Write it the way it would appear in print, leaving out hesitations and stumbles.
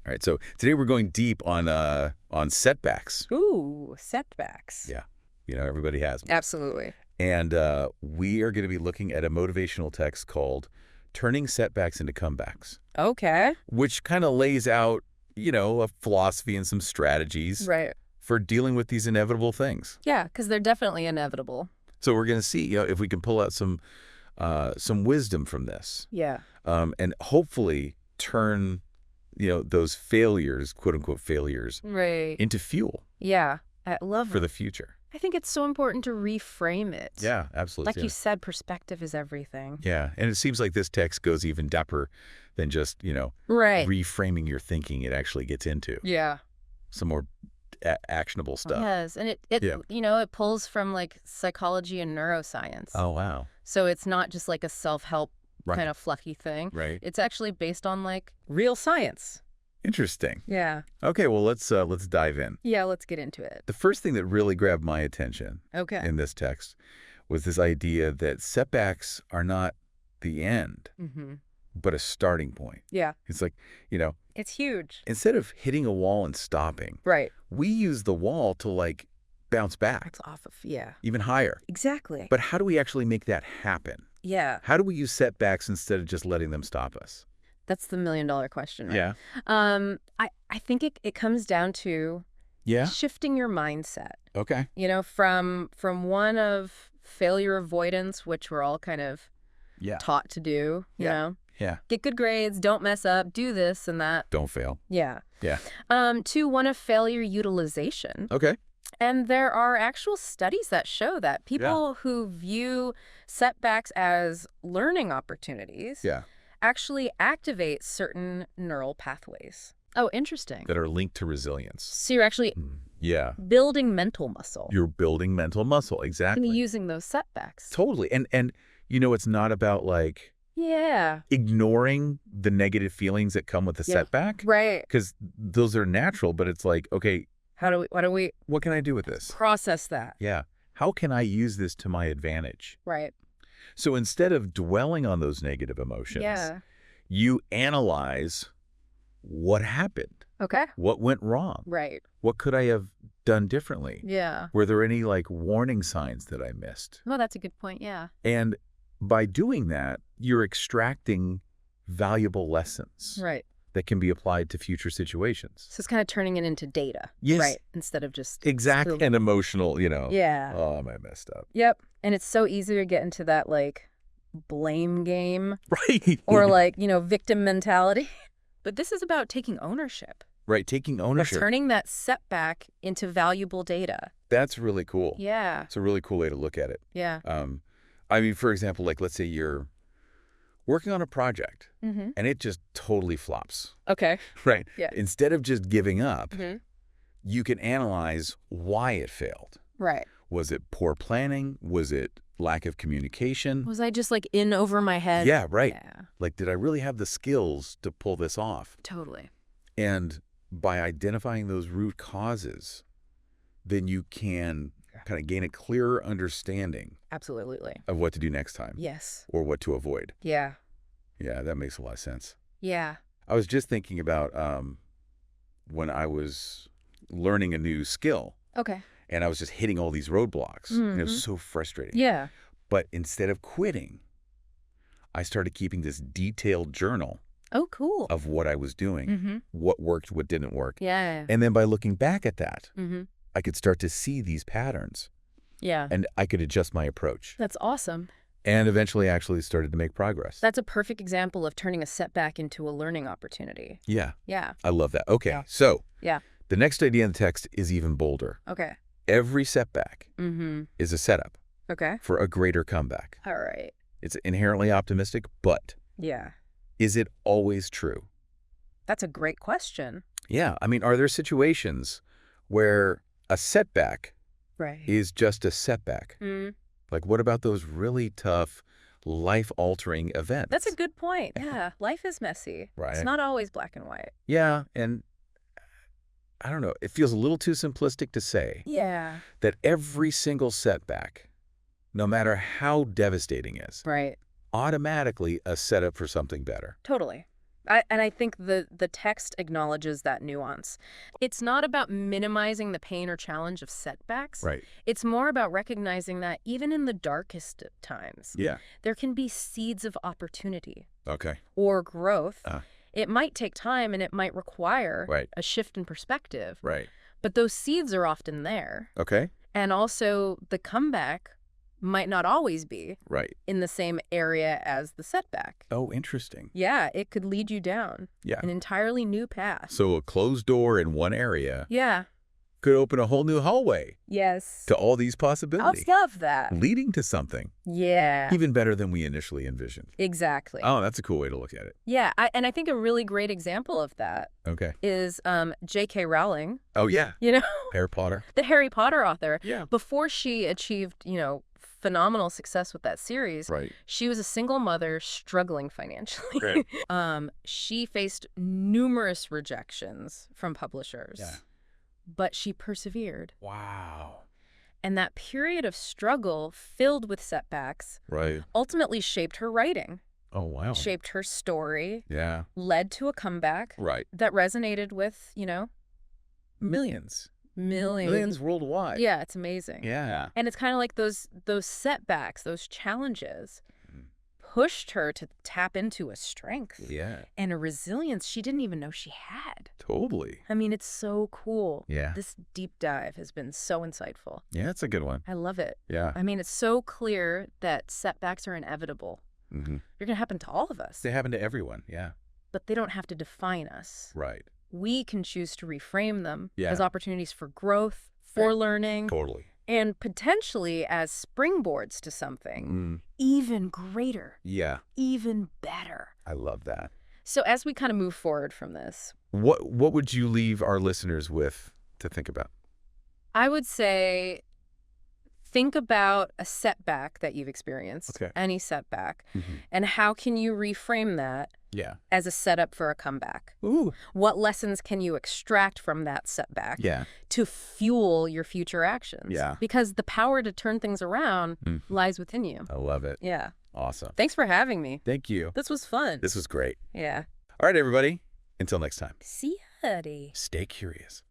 All right, so today we're going deep on setbacks. Ooh, setbacks. Yeah, everybody has them. Absolutely. And we are going to be looking at a motivational text called Turning Setbacks into Comebacks, Okay. which kind of lays out, a philosophy and some strategies Right. for dealing with these inevitable things. Yeah, because they're definitely inevitable. So we're going to see, if we can pull out some wisdom from this. Yeah. And hopefully turn, those failures, quote unquote failures, Right. into fuel. Yeah. I love for it. the future. I think it's so important to reframe it. Yeah, absolutely. Like you said, perspective is everything. Yeah, and it seems like this text goes even deeper than just, Right. reframing your thinking. It actually gets into Yeah. some more actionable stuff. Yes, and it Yeah. it pulls from like psychology and neuroscience. Oh, wow. So it's not just like a self-help Right. kind of fluffy thing. Right. It's actually based on like real science. Interesting. Yeah. Okay, well, let's dive in. Yeah, let's get into it. The first thing that really grabbed my attention Okay. in this text was this idea that setbacks are not the end, Mm-hmm. but a starting point. Yeah. It's like, It's huge. instead of hitting a wall and stopping, Right. we use the wall to, like, bounce back It's off of, yeah. even higher. Exactly. But how do we actually make that happen? Yeah. How do we use setbacks instead of just letting them stop us? That's the million-dollar question, right? Yeah. I think it comes down to Yeah? shifting your mindset. Okay. From one of failure avoidance, which we're all kind of Yeah. taught to do, you Yeah. know, Yeah. get good grades, don't mess up, do this and that. Don't fail. Yeah. Yeah. To one of failure utilization. Okay. And there are actual studies that show that people who view setbacks as learning opportunities Yeah. actually activate certain neural pathways. Oh, interesting. That are linked to resilience. So you're actually Yeah. building mental muscle You're building mental muscle. and Exactly. using those setbacks. Totally. And it's not about, like, Yeah. ignoring the negative feelings that come with the Yeah. setback. Right. Because those are natural, but it's like, okay, Why do we what can I do with this? process that? Yeah. How can I use this to my advantage? Right. So instead of dwelling on those negative emotions, Yeah. you analyze what happened, Okay. what went wrong, Right. what could I have done differently? Yeah. Were there any, like, warning signs that I missed? Well, that's a good point. Yeah. And by doing that, you're extracting valuable lessons Right. that can be applied to future situations. So it's kind of turning it into data. Yes. Right. Instead of just Exact still- and emotional, Yeah. oh, I messed up. Yep. And it's so easy to get into that like blame game Right. or like, victim mentality. But this is about taking ownership. Right, taking Of ownership. turning that setback into valuable data. That's really cool. Yeah. It's a really cool way to look at it. Yeah. I mean, for example, like, let's say you're working on a project Mm-hmm. and it just totally flops, Okay. right? Yeah. Instead of just giving up, Mm-hmm. you can analyze why it failed. Right. Was it poor planning? Was it lack of communication? Was I just like in over my head? Yeah, right. Yeah. Like, did I really have the skills to pull this off? Totally. And by identifying those root causes, then you can kind of gain a clearer understanding Absolutely. of what to do next time Yes. or what to avoid. Yeah. Yeah, that makes a lot of sense. Yeah. I was just thinking about when I was learning a new skill Okay. and I was just hitting all these roadblocks. And it was Mhm. so frustrating. Yeah. But instead of quitting, I started keeping this detailed journal Oh, cool. of what I was doing, Mm-hmm. what worked, what didn't work. Yeah. And then by looking back at that, Mm-hmm. I could start to see these patterns Yeah. and I could adjust my approach. That's awesome. And eventually actually started to make progress. That's a perfect example of turning a setback into a learning opportunity. Yeah, Yeah. I love that. Okay, Yeah. so Yeah. the next idea in the text is even bolder. Okay. Every setback Mm-hmm. is a setup Okay. for a greater comeback. All right. It's inherently optimistic, but Yeah. is it always true? That's a great question. Yeah, I mean, are there situations where a setback Right. is just a setback? Mm. Like, what about those really tough, life-altering events? That's a good point. Yeah. Life is messy. Right. It's not always black and white. Yeah, and I don't know, it feels a little too simplistic to say Yeah. that every single setback, no matter how devastating is, Right. automatically a setup for something better. Totally. And I think the text acknowledges that nuance. It's not about minimizing the pain or challenge of setbacks. Right. It's more about recognizing that even in the darkest of times, Yeah. there can be seeds of opportunity Okay. or growth. Uh, It might take time and it might require Right. a shift in perspective, Right. but those seeds are often there. Okay. And also, the comeback might not always be Right. in the same area as the setback. Oh, interesting. Yeah, it could lead you down Yeah. an entirely new path. So a closed door in one area Yeah. could open a whole new hallway Yes. to all these I possibilities, love that. leading to something Yeah. even better than we initially envisioned. Exactly. Oh, that's a cool way to look at it. Yeah, and I think a really great example of that Okay. is J.K. Rowling, Oh, yeah. you know, Harry Potter. the Harry Potter author. Yeah. Before she achieved, phenomenal success with that series, Right. she was a single mother struggling financially. Right. She faced numerous rejections from publishers, Yeah. but she persevered. Wow. And that period of struggle filled with setbacks Right. ultimately shaped her writing, Oh, wow. shaped her story, Yeah. led to a comeback Right. that resonated with, Millions. millions. Millions worldwide. Yeah, it's amazing. Yeah. And it's kind of like those setbacks, those challenges Mhm. pushed her to tap into a strength Yeah. and a resilience she didn't even know she had. Totally. I mean, it's so cool. Yeah. This deep dive has been so insightful. Yeah, that's a good one. I love it. Yeah. I mean, it's so clear that setbacks are inevitable. Mm-hmm. They're going to happen to all of us, They happen to everyone. Yeah. but they don't have to define us. Right. We can choose to reframe them Yeah. as opportunities for growth, for learning, Totally. and potentially as springboards to something even greater, Yeah. even better. I love that. So as we kind of move forward from this, What would you leave our listeners with to think about? I would say think about a setback that you've experienced, Okay. any setback, Mm-hmm. and how can you reframe that Yeah. as a setup for a comeback? Ooh. What lessons can you extract from that setback Yeah. to fuel your future actions? Yeah. Because the power to turn things around Mm. lies within you. I love it. Yeah. Awesome. Thanks for having me. Thank you. This was fun. This was great. Yeah. All right, everybody. Until next time, See ya, buddy. stay curious.